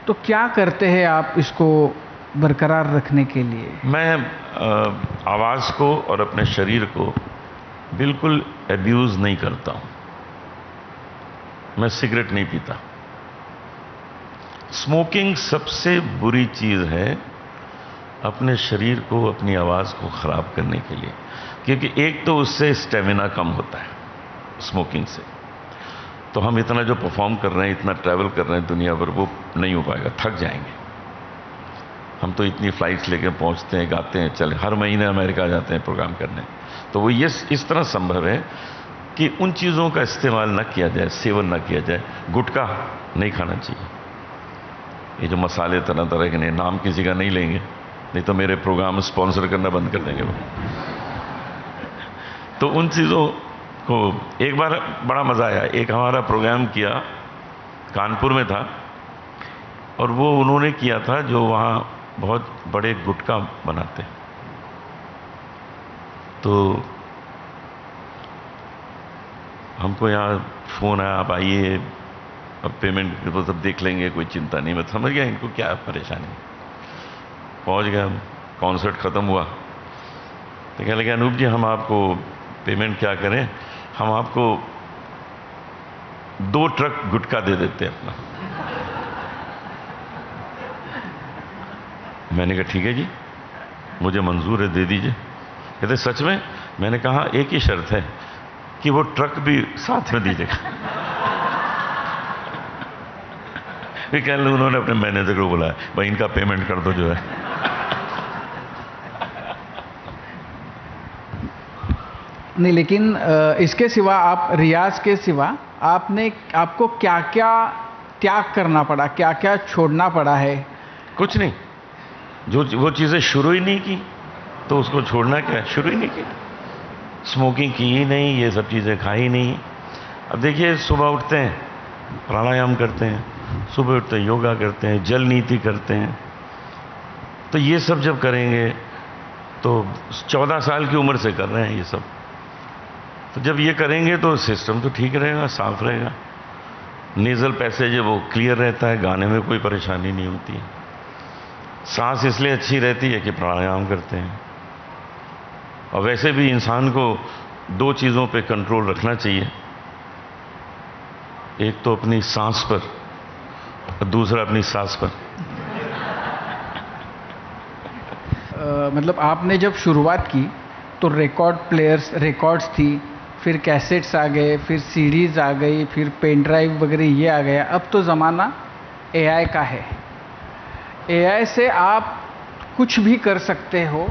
तो क्या करते हैं आप इसको बरकरार रखने के लिए? मैं आवाज़ को और अपने शरीर को बिल्कुल एब्यूज़ नहीं करता हूँ। मैं सिगरेट नहीं पीता। स्मोकिंग सबसे बुरी चीज़ है अपने शरीर को, अपनी आवाज़ को ख़राब करने के लिए, क्योंकि एक तो उससे स्टेमिना कम होता है स्मोकिंग से। तो हम इतना जो परफॉर्म कर रहे हैं, इतना ट्रैवल कर रहे हैं दुनिया भर, वो नहीं हो पाएगा, थक जाएंगे। हम तो इतनी फ्लाइट्स लेके पहुंचते हैं, गाते हैं, चले हर महीने अमेरिका जाते हैं प्रोग्राम करने। तो वो ये इस तरह संभव है कि उन चीज़ों का इस्तेमाल न किया जाए, सेवन न किया जाए। गुटखा नहीं खाना चाहिए। ये जो मसाले तरह तरह के, नाम किसी का नहीं लेंगे, नहीं तो मेरे प्रोग्राम स्पॉन्सर करना बंद कर देंगे वो। तो उन चीज़ों को, एक बार बड़ा मज़ा आया, एक हमारा प्रोग्राम किया, कानपुर में था, और वो उन्होंने किया था जो वहाँ बहुत बड़े गुटखा बनाते हैं। तो हमको यहाँ फ़ोन आया, आप आइए, अब पेमेंट वो सब देख लेंगे, कोई चिंता नहीं। मैं समझ गया इनको क्या परेशानी। पहुँच गया, कॉन्सर्ट ख़त्म हुआ, तो कहने लगे अनूप जी हम आपको पेमेंट क्या करें, हम आपको 2 ट्रक गुटखा दे देते हैं अपना। मैंने कहा ठीक है जी, मुझे मंजूर है, दे दीजिए। कहते सच में? मैंने कहा एक ही शर्त है कि वो ट्रक भी साथ में दीजिएगा। फिर कहने लगे, उन्होंने अपने मैनेजर को बुलाया, भाई इनका पेमेंट कर दो जो है। नहीं, लेकिन इसके सिवा, आप रियाज के सिवा आपको क्या क्या त्याग करना पड़ा, क्या क्या छोड़ना पड़ा है? कुछ नहीं। जो वो चीज़ें शुरू ही नहीं की तो उसको छोड़ना क्या है? शुरू ही नहीं की। स्मोकिंग की ही नहीं, ये सब चीज़ें खाई नहीं। अब देखिए, सुबह उठते हैं, प्राणायाम करते हैं, सुबह उठते हैं योगा करते हैं, जल नीति करते हैं। तो ये सब जब करेंगे तो 14 साल की उम्र से कर रहे हैं ये सब, तो जब ये करेंगे तो सिस्टम तो ठीक रहेगा, साफ रहेगा। नेज़ल पैसेज है वो क्लियर रहता है, गाने में कोई परेशानी नहीं होती है। सांस इसलिए अच्छी रहती है कि प्राणायाम करते हैं। और वैसे भी इंसान को 2 चीज़ों पे कंट्रोल रखना चाहिए, एक तो अपनी सांस पर और दूसरा अपनी सांस पर। मतलब आपने जब शुरुआत की तो रिकॉर्ड्स थी, फिर कैसेट्स आ गए, फिर सीडीज़ आ गई, फिर पेन ड्राइव वगैरह ये आ गया। अब तो ज़माना एआई का है। एआई से आप कुछ भी कर सकते हो।